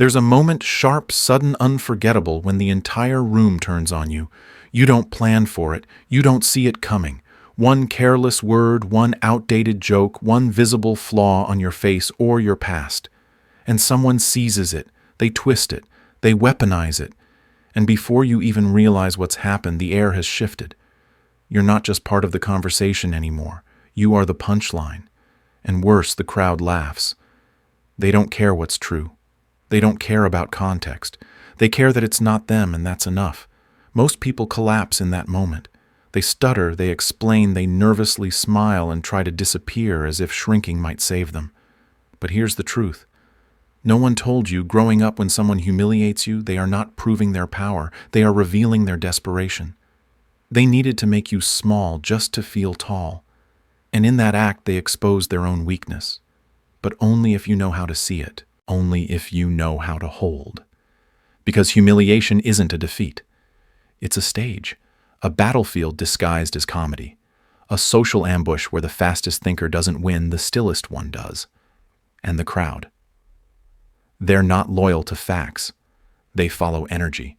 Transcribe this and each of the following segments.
There's a moment sharp, sudden, unforgettable when the entire room turns on you. You don't plan for it. You don't see it coming. One careless word, one outdated joke, one visible flaw on your face or your past. And someone seizes it. They twist it. They weaponize it. And before you even realize what's happened, the air has shifted. You're not just part of the conversation anymore. You are the punchline. And worse, the crowd laughs. They don't care what's true. They don't care about context. They care that it's not them, and that's enough. Most people collapse in that moment. They stutter, they explain, they nervously smile and try to disappear as if shrinking might save them. But here's the truth. No one told you growing up when someone humiliates you, they are not proving their power. They are revealing their desperation. They needed to make you small just to feel tall. And in that act, they expose their own weakness. But only if you know how to see it. Only if you know how to hold. Because humiliation isn't a defeat. It's a stage, a battlefield disguised as comedy, a social ambush where the fastest thinker doesn't win, the stillest one does. And the crowd. They're not loyal to facts. They follow energy.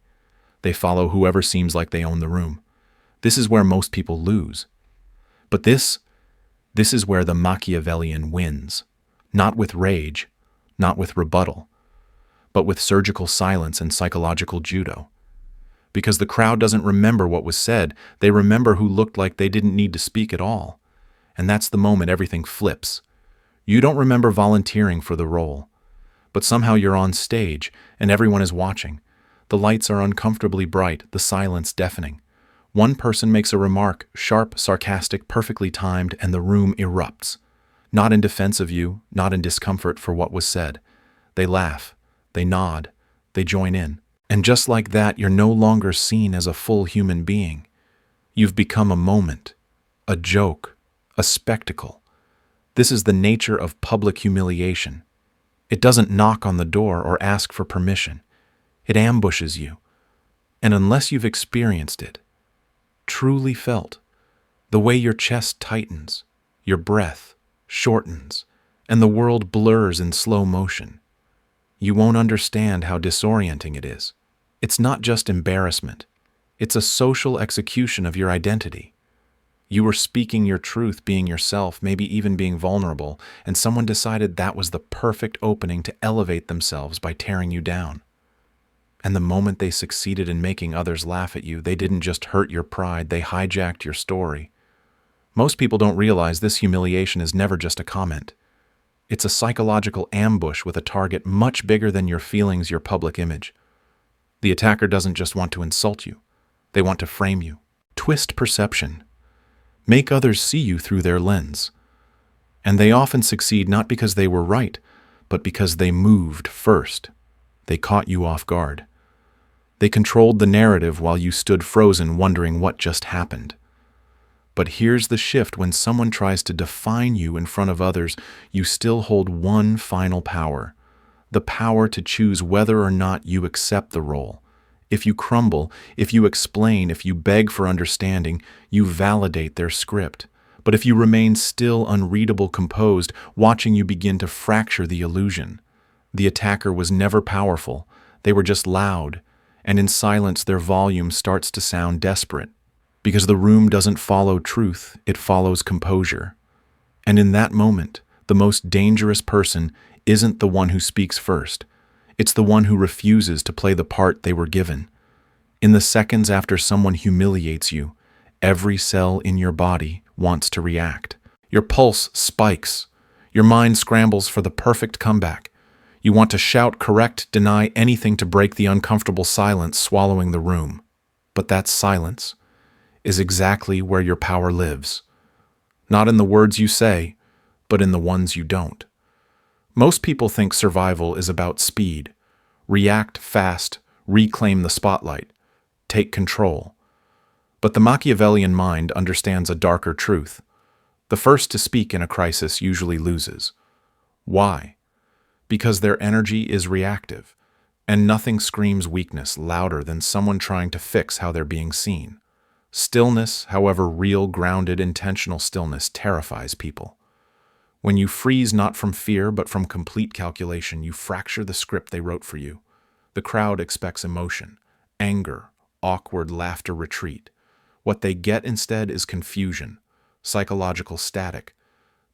They follow whoever seems like they own the room. This is where most people lose. But this is where the Machiavellian wins. Not with rage, not with rebuttal, but with surgical silence and psychological judo. Because the crowd doesn't remember what was said, they remember who looked like they didn't need to speak at all. And that's the moment everything flips. You don't remember volunteering for the role, but somehow you're on stage and everyone is watching. The lights are uncomfortably bright, the silence deafening. One person makes a remark, sharp, sarcastic, perfectly timed, and the room erupts. Not in defense of you, not in discomfort for what was said. They laugh, they nod, they join in. And just like that, you're no longer seen as a full human being. You've become a moment, a joke, a spectacle. This is the nature of public humiliation. It doesn't knock on the door or ask for permission. It ambushes you. And unless you've experienced it, truly felt, the way your chest tightens, your breath shortens, and the world blurs in slow motion, you won't understand how disorienting it is. It's not just embarrassment. It's a social execution of your identity. You were speaking your truth, being yourself, maybe even being vulnerable, and someone decided that was the perfect opening to elevate themselves by tearing you down. And the moment they succeeded in making others laugh at you, they didn't just hurt your pride, they hijacked your story. Most people don't realize this humiliation is never just a comment. It's a psychological ambush with a target much bigger than your feelings, your public image. The attacker doesn't just want to insult you. They want to frame you, twist perception, make others see you through their lens. And they often succeed not because they were right, but because they moved first. They caught you off guard. They controlled the narrative while you stood frozen wondering what just happened. But here's the shift: when someone tries to define you in front of others, you still hold one final power. The power to choose whether or not you accept the role. If you crumble, if you explain, if you beg for understanding, you validate their script. But if you remain still, unreadable, composed, watching you begin to fracture the illusion. The attacker was never powerful. They were just loud. And in silence, their volume starts to sound desperate. Because the room doesn't follow truth, it follows composure. And in that moment, the most dangerous person isn't the one who speaks first. It's the one who refuses to play the part they were given. In the seconds after someone humiliates you, every cell in your body wants to react. Your pulse spikes. Your mind scrambles for the perfect comeback. You want to shout, correct, deny, anything to break the uncomfortable silence swallowing the room. But that silence is exactly where your power lives. Not in the words you say, but in the ones you don't. Most people think survival is about speed. React fast, reclaim the spotlight, take control. But the Machiavellian mind understands a darker truth. The first to speak in a crisis usually loses. Why? Because their energy is reactive, and nothing screams weakness louder than someone trying to fix how they're being seen. Stillness, however real, grounded, intentional stillness, terrifies people. When you freeze not from fear but from complete calculation, you fracture the script they wrote for you. The crowd expects emotion, anger, awkward laughter retreat. What they get instead is confusion, psychological static.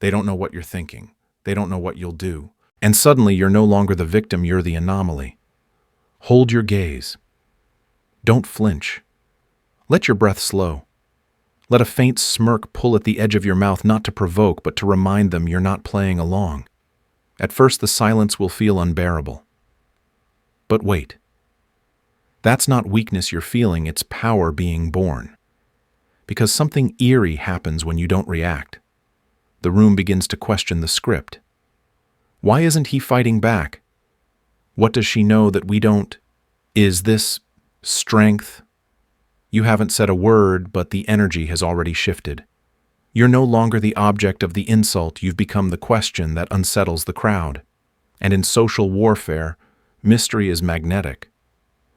They don't know what you're thinking. They don't know what you'll do. And suddenly you're no longer the victim, you're the anomaly. Hold your gaze. Don't flinch. Let your breath slow. Let a faint smirk pull at the edge of your mouth, not to provoke, but to remind them you're not playing along. At first, the silence will feel unbearable. But wait. That's not weakness you're feeling, it's power being born. Because something eerie happens when you don't react. The room begins to question the script. Why isn't he fighting back? What does she know that we don't? Is this strength? You haven't said a word, but the energy has already shifted. You're no longer the object of the insult, you've become the question that unsettles the crowd. And in social warfare, mystery is magnetic.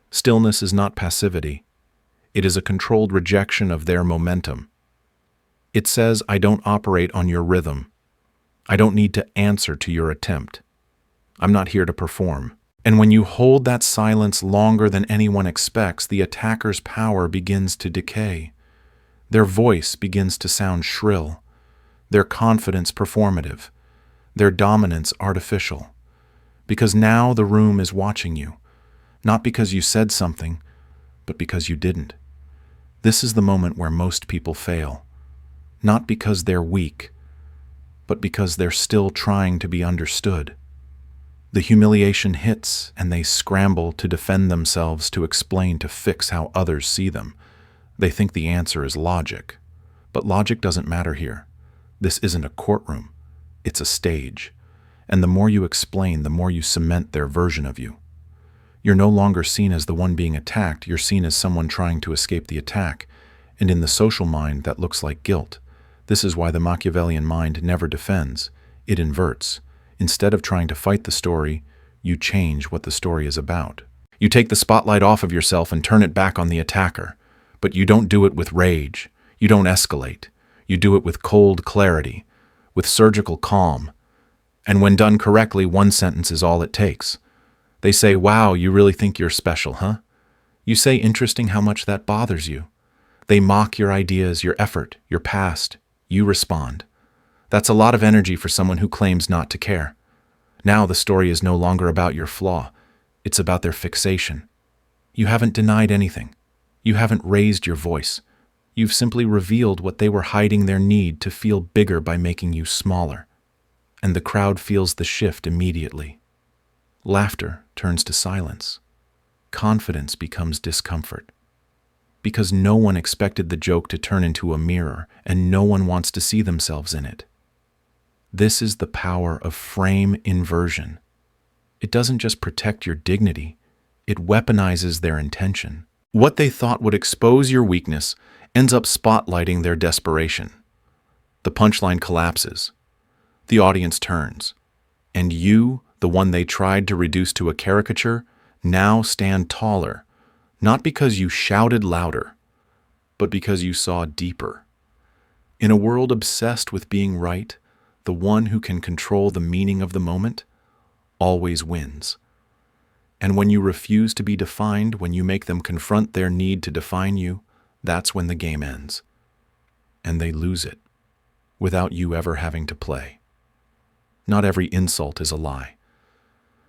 Stillness is not passivity. It is a controlled rejection of their momentum. It says, I don't operate on your rhythm. I don't need to answer to your attempt. I'm not here to perform. And when you hold that silence longer than anyone expects, the attacker's power begins to decay. Their voice begins to sound shrill, their confidence performative, their dominance artificial. Because now the room is watching you, not because you said something, but because you didn't. This is the moment where most people fail, not because they're weak, but because they're still trying to be understood. The humiliation hits, and they scramble to defend themselves, to explain, to fix how others see them. They think the answer is logic. But logic doesn't matter here. This isn't a courtroom. It's a stage. And the more you explain, the more you cement their version of you. You're no longer seen as the one being attacked. You're seen as someone trying to escape the attack. And in the social mind, that looks like guilt. This is why the Machiavellian mind never defends. It inverts. Instead of trying to fight the story, you change what the story is about. You take the spotlight off of yourself and turn it back on the attacker. But you don't do it with rage. You don't escalate. You do it with cold clarity, with surgical calm. And when done correctly, one sentence is all it takes. They say, wow, you really think you're special, huh? You say, interesting how much that bothers you. They mock your ideas, your effort, your past. You respond. That's a lot of energy for someone who claims not to care. Now the story is no longer about your flaw. It's about their fixation. You haven't denied anything. You haven't raised your voice. You've simply revealed what they were hiding, their need to feel bigger by making you smaller. And the crowd feels the shift immediately. Laughter turns to silence. Confidence becomes discomfort. Because no one expected the joke to turn into a mirror, and no one wants to see themselves in it. This is the power of frame inversion. It doesn't just protect your dignity, it weaponizes their intention. What they thought would expose your weakness ends up spotlighting their desperation. The punchline collapses. The audience turns. And you, the one they tried to reduce to a caricature, now stand taller, not because you shouted louder, but because you saw deeper. In a world obsessed with being right, the one who can control the meaning of the moment always wins. And when you refuse to be defined, when you make them confront their need to define you, that's when the game ends. And they lose it, without you ever having to play. Not every insult is a lie.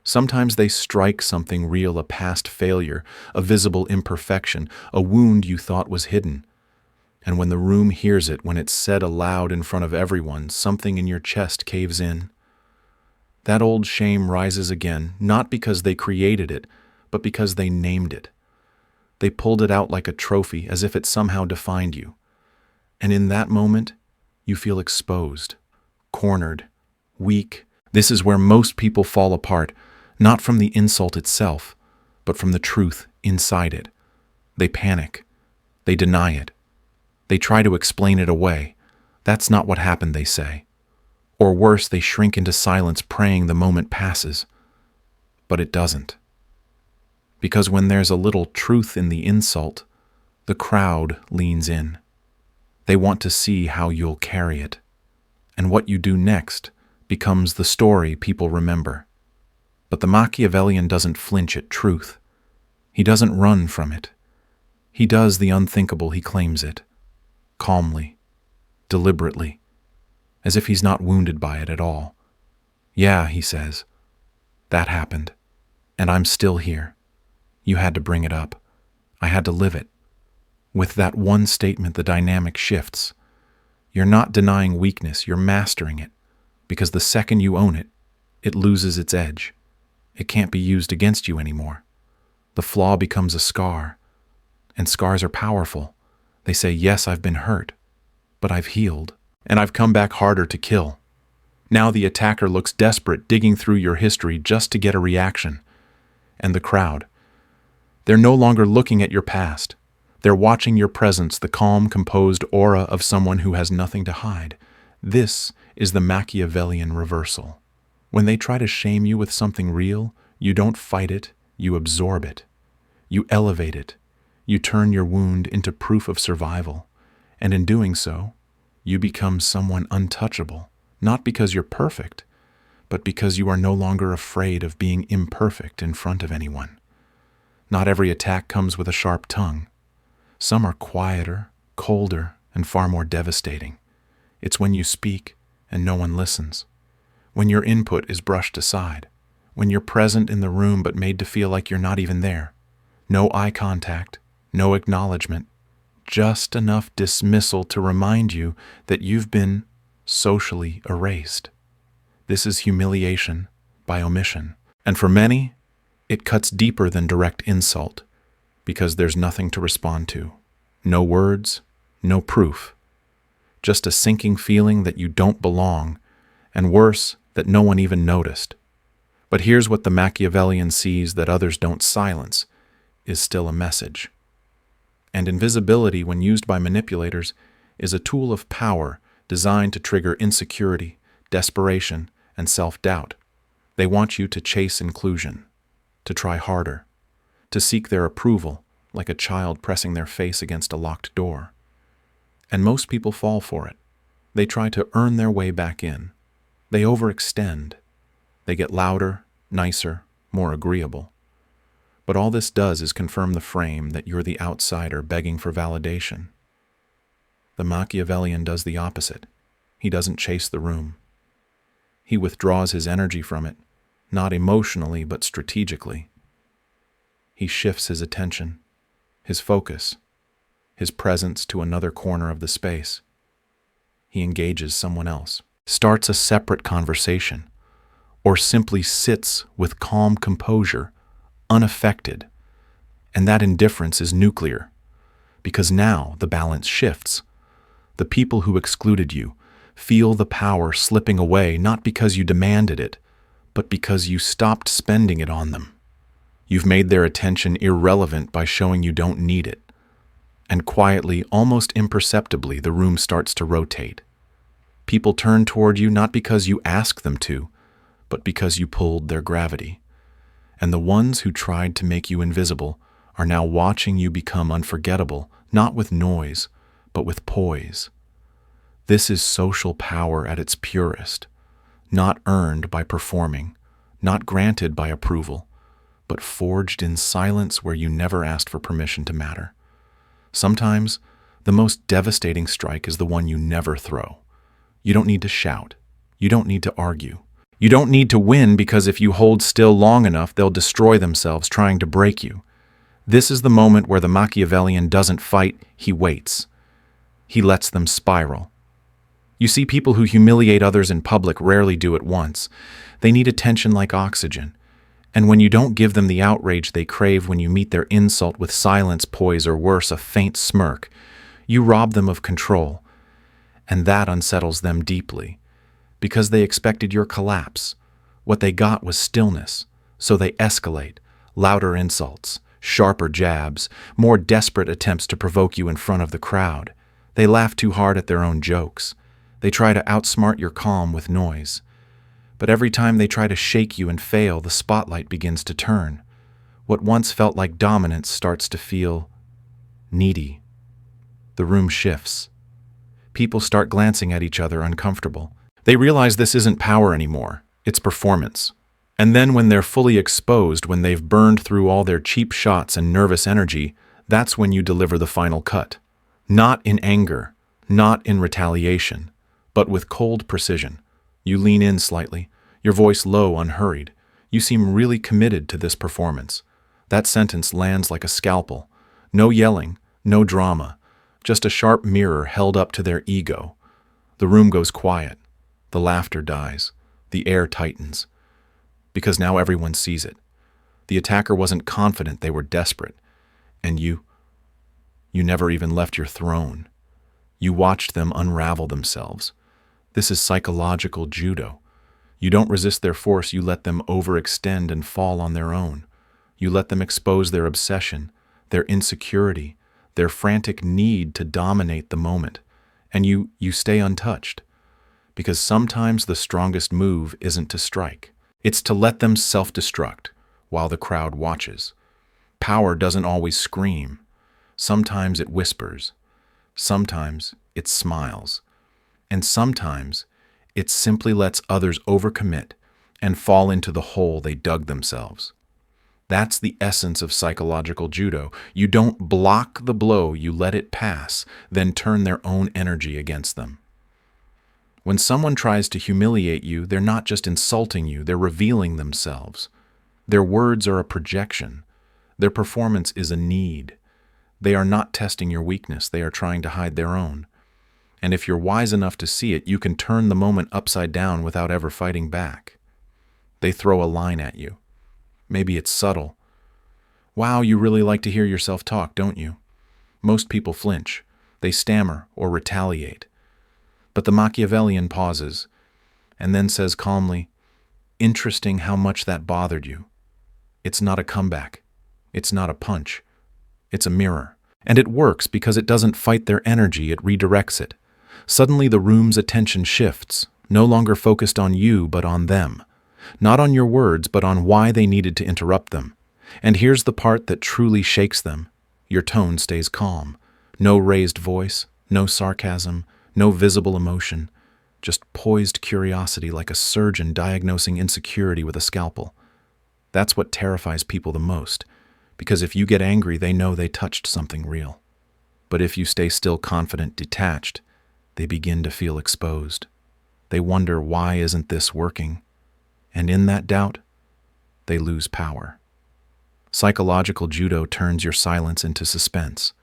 Sometimes they strike something real, a past failure, a visible imperfection, a wound you thought was hidden. And when the room hears it, when it's said aloud in front of everyone, something in your chest caves in. That old shame rises again, not because they created it, but because they named it. They pulled it out like a trophy, as if it somehow defined you. And in that moment, you feel exposed, cornered, weak. This is where most people fall apart, not from the insult itself, but from the truth inside it. They panic. They deny it. They try to explain it away. That's not what happened, they say. Or worse, they shrink into silence, praying the moment passes. But it doesn't. Because when there's a little truth in the insult, the crowd leans in. They want to see how you'll carry it, and what you do next, becomes the story people remember. But the Machiavellian doesn't flinch at truth. He doesn't run from it. He does the unthinkable he claims it, calmly, deliberately, as if he's not wounded by it at all. Yeah, he says, that happened, and I'm still here. You had to bring it up. I had to live it. With that one statement, the dynamic shifts. You're not denying weakness, you're mastering it, because the second you own it, it loses its edge. It can't be used against you anymore. The flaw becomes a scar, and scars are powerful. They say, yes, I've been hurt, but I've healed, and I've come back harder to kill. Now the attacker looks desperate, digging through your history just to get a reaction. And the crowd. They're no longer looking at your past. They're watching your presence, the calm, composed aura of someone who has nothing to hide. This is the Machiavellian reversal. When they try to shame you with something real, you don't fight it, you absorb it. You elevate it. You turn your wound into proof of survival. And in doing so, you become someone untouchable, not because you're perfect, but because you are no longer afraid of being imperfect in front of anyone. Not every attack comes with a sharp tongue. Some are quieter, colder, and far more devastating. It's when you speak and no one listens. When your input is brushed aside. When you're present in the room but made to feel like you're not even there. No eye contact, no acknowledgement, just enough dismissal to remind you that you've been socially erased. This is humiliation by omission. And for many, it cuts deeper than direct insult, because there's nothing to respond to. No words, no proof. Just a sinking feeling that you don't belong, and worse, that no one even noticed. But here's what the Machiavellian sees that others don't silence, is still a message. And invisibility, when used by manipulators, is a tool of power designed to trigger insecurity, desperation, and self-doubt. They want you to chase inclusion, to try harder, to seek their approval, like a child pressing their face against a locked door. And most people fall for it. They try to earn their way back in. They overextend. They get louder, nicer, more agreeable. But all this does is confirm the frame that you're the outsider begging for validation. The Machiavellian does the opposite. He doesn't chase the room. He withdraws his energy from it, not emotionally but strategically. He shifts his attention, his focus, his presence to another corner of the space. He engages someone else, starts a separate conversation, or simply sits with calm composure, unaffected. And that indifference is nuclear, because now the balance shifts. The people who excluded you feel the power slipping away, not because you demanded it, but because you stopped spending it on them. You've made their attention irrelevant by showing you don't need it. And quietly, almost imperceptibly, the room starts to rotate. People turn toward you not because you asked them to, but because you pulled their gravity. And the ones who tried to make you invisible are now watching you become unforgettable, not with noise, but with poise. This is social power at its purest, not earned by performing, not granted by approval, but forged in silence where you never asked for permission to matter. Sometimes, the most devastating strike is the one you never throw. You don't need to shout. You don't need to argue. You don't need to win, because if you hold still long enough, they'll destroy themselves trying to break you. This is the moment where the Machiavellian doesn't fight, he waits. He lets them spiral. You see, people who humiliate others in public rarely do it once. They need attention like oxygen. And when you don't give them the outrage they crave when you meet their insult with silence, poise, or worse, a faint smirk, you rob them of control. And that unsettles them deeply, because they expected your collapse. What they got was stillness, so they escalate, louder insults, sharper jabs, more desperate attempts to provoke you in front of the crowd. They laugh too hard at their own jokes. They try to outsmart your calm with noise. But every time they try to shake you and fail, the spotlight begins to turn. What once felt like dominance starts to feel needy. The room shifts. People start glancing at each other uncomfortable. They realize this isn't power anymore, it's performance. And then when they're fully exposed, when they've burned through all their cheap shots and nervous energy, that's when you deliver the final cut. Not in anger, not in retaliation, but with cold precision. You lean in slightly, your voice low, unhurried. You seem really committed to this performance. That sentence lands like a scalpel. No yelling, no drama, just a sharp mirror held up to their ego. The room goes quiet. The laughter dies. The air tightens. Because now everyone sees it. The attacker wasn't confident, they were desperate. And you never even left your throne. You watched them unravel themselves. This is psychological judo. You don't resist their force, you let them overextend and fall on their own. You let them expose their obsession, their insecurity, their frantic need to dominate the moment. And you stay untouched. Because sometimes the strongest move isn't to strike. It's to let them self-destruct while the crowd watches. Power doesn't always scream. Sometimes it whispers. Sometimes it smiles. And sometimes it simply lets others overcommit and fall into the hole they dug themselves. That's the essence of psychological judo. You don't block the blow, you let it pass, then turn their own energy against them. When someone tries to humiliate you, they're not just insulting you, they're revealing themselves. Their words are a projection. Their performance is a need. They are not testing your weakness, they are trying to hide their own. And if you're wise enough to see it, you can turn the moment upside down without ever fighting back. They throw a line at you. Maybe it's subtle. Wow, you really like to hear yourself talk, don't you? Most people flinch. They stammer or retaliate. But the Machiavellian pauses and then says calmly, "Interesting how much that bothered you. It's not a comeback. It's not a punch. It's a mirror." And it works because it doesn't fight their energy, it redirects it. Suddenly the room's attention shifts, no longer focused on you but on them. Not on your words, but on why they needed to interrupt them. And here's the part that truly shakes them. Your tone stays calm. No raised voice, no sarcasm, no visible emotion. Just poised curiosity like a surgeon diagnosing insecurity with a scalpel. That's what terrifies people the most. Because if you get angry, they know they touched something real. But if you stay still, confident, detached, they begin to feel exposed. They wonder, why isn't this working? And in that doubt, they lose power. Psychological judo turns your silence into suspense.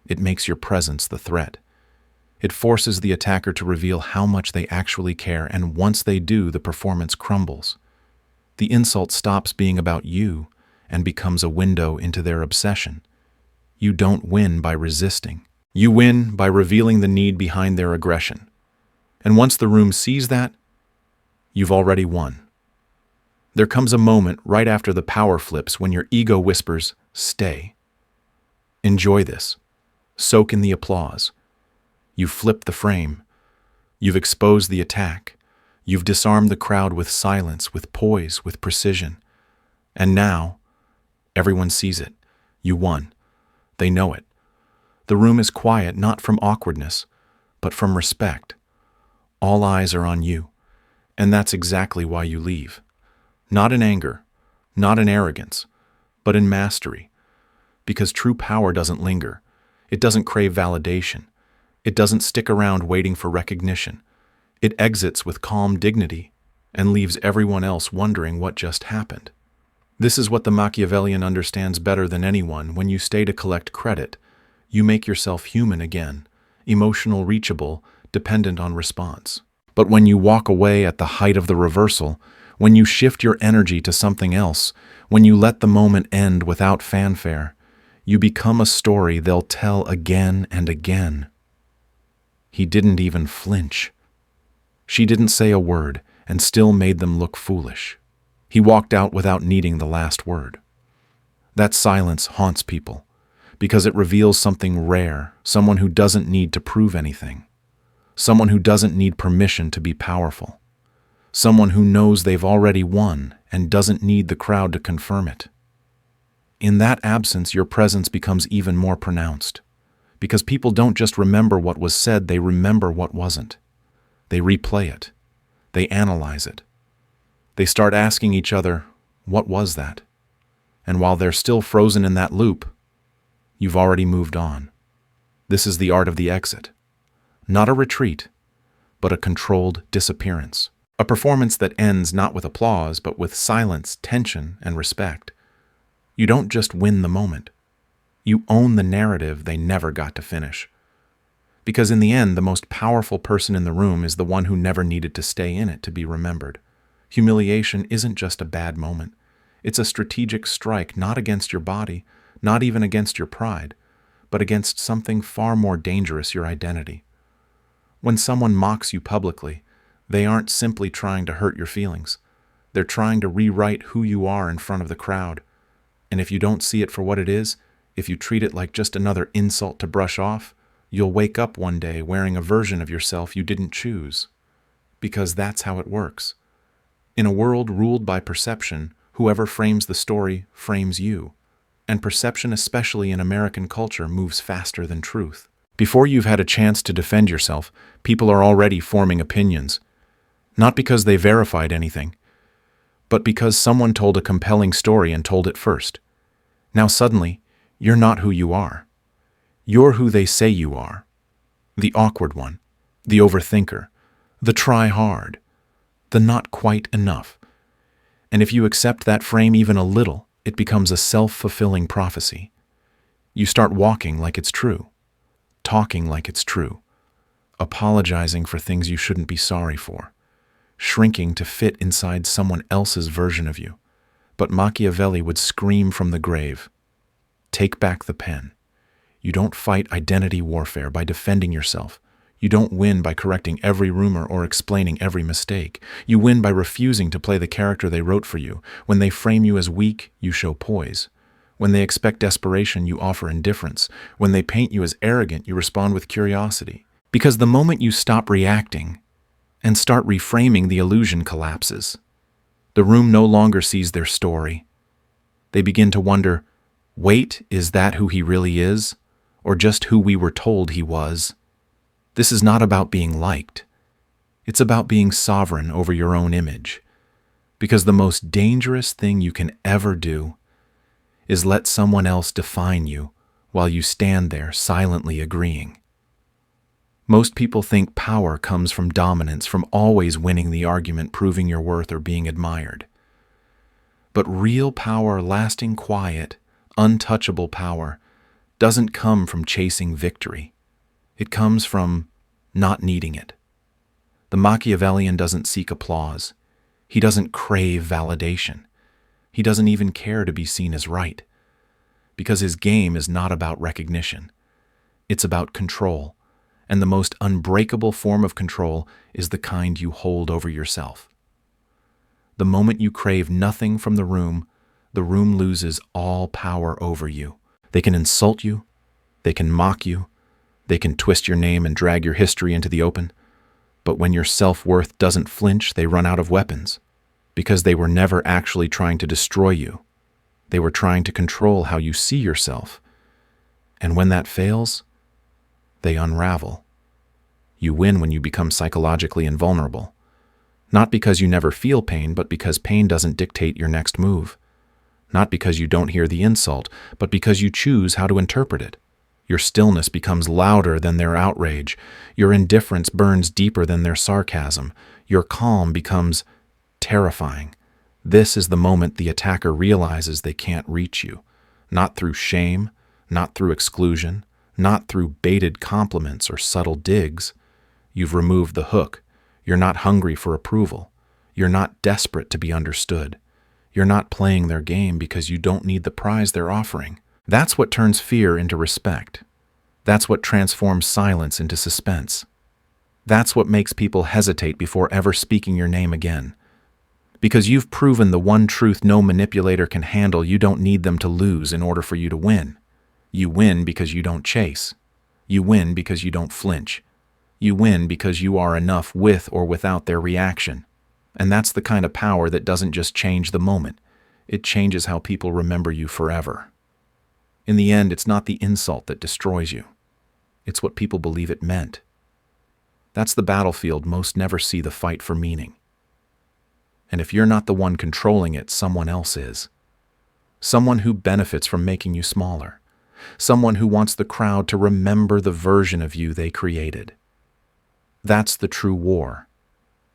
It makes your presence the threat. It forces the attacker to reveal how much they actually care, and once they do, the performance crumbles. The insult stops being about you and becomes a window into their obsession. You don't win by resisting. You win by revealing the need behind their aggression. And once the room sees that, you've already won. There comes a moment right after the power flips when your ego whispers, "Stay. Enjoy this. Soak in the applause." You've flipped the frame. You've exposed the attack. You've disarmed the crowd with silence, with poise, with precision. And now, everyone sees it. You won. They know it. The room is quiet, not from awkwardness, but from respect. All eyes are on you. And that's exactly why you leave. Not in anger, not in arrogance, but in mastery. Because true power doesn't linger. It doesn't crave validation. It doesn't stick around waiting for recognition. It exits with calm dignity and leaves everyone else wondering what just happened. This is what the Machiavellian understands better than anyone. When you stay to collect credit, you make yourself human again, emotional, reachable, dependent on response. But when you walk away at the height of the reversal, when you shift your energy to something else, when you let the moment end without fanfare, you become a story they'll tell again and again. He didn't even flinch. She didn't say a word and still made them look foolish. He walked out without needing the last word. That silence haunts people because it reveals something rare, someone who doesn't need to prove anything, someone who doesn't need permission to be powerful, someone who knows they've already won and doesn't need the crowd to confirm it. In that absence, your presence becomes even more pronounced because people don't just remember what was said, they remember what wasn't. They replay it. They analyze it. They start asking each other, what was that? And while they're still frozen in that loop, you've already moved on. This is the art of the exit. Not a retreat, but a controlled disappearance. A performance that ends not with applause, but with silence, tension, and respect. You don't just win the moment. You own the narrative they never got to finish. Because in the end, the most powerful person in the room is the one who never needed to stay in it to be remembered. Humiliation isn't just a bad moment. It's a strategic strike not against your body, not even against your pride, but against something far more dangerous, your identity. When someone mocks you publicly, they aren't simply trying to hurt your feelings. They're trying to rewrite who you are in front of the crowd. And if you don't see it for what it is, if you treat it like just another insult to brush off, you'll wake up one day wearing a version of yourself you didn't choose. Because that's how it works. In a world ruled by perception, whoever frames the story frames you. And perception, especially in American culture, moves faster than truth. Before you've had a chance to defend yourself, people are already forming opinions. Not because they verified anything, but because someone told a compelling story and told it first. Now suddenly, you're not who you are. You're who they say you are. The awkward one, the overthinker, the try hard, the not quite enough. And if you accept that frame even a little, it becomes a self-fulfilling prophecy. You start walking like it's true, talking like it's true, apologizing for things you shouldn't be sorry for, shrinking to fit inside someone else's version of you. But Machiavelli would scream from the grave, take back the pen. You don't fight identity warfare by defending yourself. You don't win by correcting every rumor or explaining every mistake. You win by refusing to play the character they wrote for you. When they frame you as weak, you show poise. When they expect desperation, you offer indifference. When they paint you as arrogant, you respond with curiosity. Because the moment you stop reacting and start reframing, the illusion collapses. The room no longer sees their story. They begin to wonder, wait, is that who he really is? Or just who we were told he was? This is not about being liked. It's about being sovereign over your own image. Because the most dangerous thing you can ever do is let someone else define you while you stand there silently agreeing. Most people think power comes from dominance, from always winning the argument, proving your worth, or being admired. But real power, lasting, quiet, untouchable power, doesn't come from chasing victory. It comes from not needing it. The Machiavellian doesn't seek applause. He doesn't crave validation. He doesn't even care to be seen as right. Because his game is not about recognition. It's about control. And the most unbreakable form of control is the kind you hold over yourself. The moment you crave nothing from the room loses all power over you. They can insult you. They can mock you. They can twist your name and drag your history into the open. But when your self-worth doesn't flinch, they run out of weapons. Because they were never actually trying to destroy you. They were trying to control how you see yourself. And when that fails, they unravel. You win when you become psychologically invulnerable. Not because you never feel pain, but because pain doesn't dictate your next move. Not because you don't hear the insult, but because you choose how to interpret it. Your stillness becomes louder than their outrage. Your indifference burns deeper than their sarcasm. Your calm becomes terrifying. This is the moment the attacker realizes they can't reach you. Not through shame, not through exclusion, not through baited compliments or subtle digs. You've removed the hook. You're not hungry for approval. You're not desperate to be understood. You're not playing their game because you don't need the prize they're offering. That's what turns fear into respect. That's what transforms silence into suspense. That's what makes people hesitate before ever speaking your name again. Because you've proven the one truth no manipulator can handle, you don't need them to lose in order for you to win. You win because you don't chase. You win because you don't flinch. You win because you are enough with or without their reaction. And that's the kind of power that doesn't just change the moment. It changes how people remember you forever. In the end, it's not the insult that destroys you. It's what people believe it meant. That's the battlefield most never see the fight for meaning. And if you're not the one controlling it, someone else is. Someone who benefits from making you smaller. Someone who wants the crowd to remember the version of you they created. That's the true war.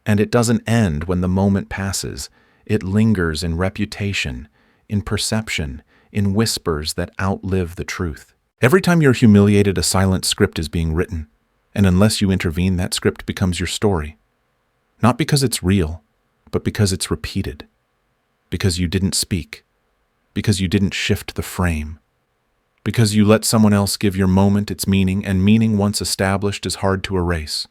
And it doesn't end when the moment passes. It lingers in reputation, in perception, in whispers that outlive the truth. Every time you're humiliated, a silent script is being written. And unless you intervene, that script becomes your story. Not because it's real, but because it's repeated. Because you didn't speak. Because you didn't shift the frame. Because you let someone else give your moment its meaning, and meaning once established is hard to erase.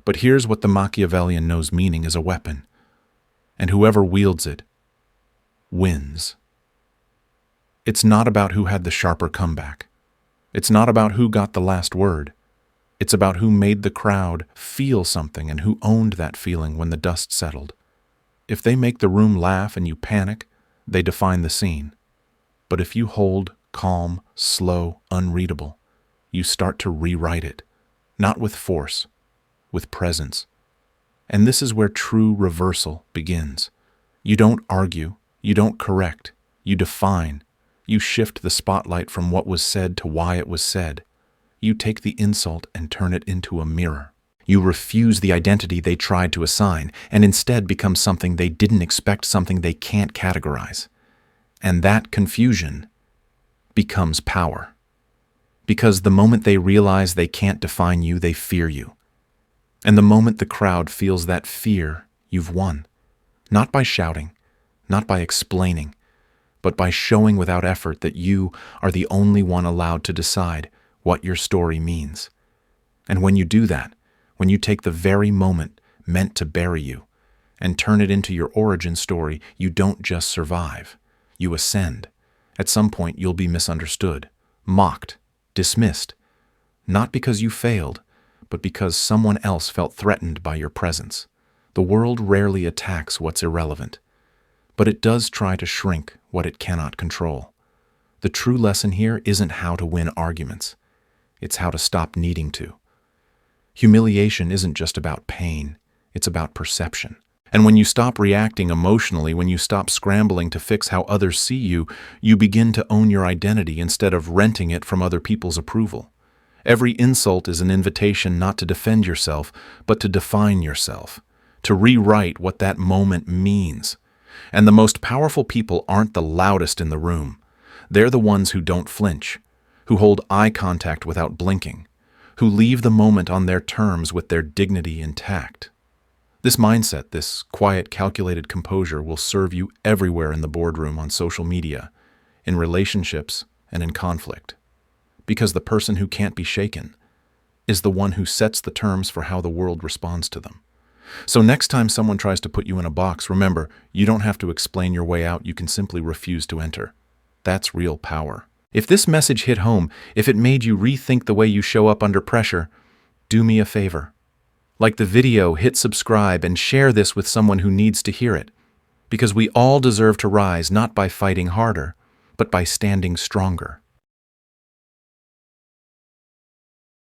But here's what the Machiavellian knows: meaning is a weapon. And whoever wields it wins. It's not about who had the sharper comeback. It's not about who got the last word. It's about who made the crowd feel something and who owned that feeling when the dust settled. If they make the room laugh and you panic, they define the scene. But if you hold, calm, slow, unreadable, you start to rewrite it, not with force, with presence. And this is where true reversal begins. You don't argue, you don't correct, you define. You shift the spotlight from what was said to why it was said. You take the insult and turn it into a mirror. You refuse the identity they tried to assign and instead become something they didn't expect, something they can't categorize. And that confusion becomes power. Because the moment they realize they can't define you, they fear you. And the moment the crowd feels that fear, you've won. Not by shouting, not by explaining, but by showing without effort that you are the only one allowed to decide what your story means. And when you do that, when you take the very moment meant to bury you and turn it into your origin story, you don't just survive, you ascend. At some point you'll be misunderstood, mocked, dismissed, not because you failed, but because someone else felt threatened by your presence. The world rarely attacks what's irrelevant, but it does try to shrink what it cannot control. The true lesson here isn't how to win arguments. It's how to stop needing to. Humiliation isn't just about pain. It's about perception. And when you stop reacting emotionally, when you stop scrambling to fix how others see you, you begin to own your identity instead of renting it from other people's approval. Every insult is an invitation not to defend yourself, but to define yourself, to rewrite what that moment means. And the most powerful people aren't the loudest in the room. They're the ones who don't flinch, who hold eye contact without blinking, who leave the moment on their terms with their dignity intact. This mindset, this quiet, calculated composure will serve you everywhere in the boardroom, on social media, in relationships, and in conflict. Because the person who can't be shaken is the one who sets the terms for how the world responds to them. So next time someone tries to put you in a box, remember, you don't have to explain your way out, you can simply refuse to enter. That's real power. If this message hit home, if it made you rethink the way you show up under pressure, do me a favor. Like the video, hit subscribe and share this with someone who needs to hear it. Because we all deserve to rise not by fighting harder, but by standing stronger.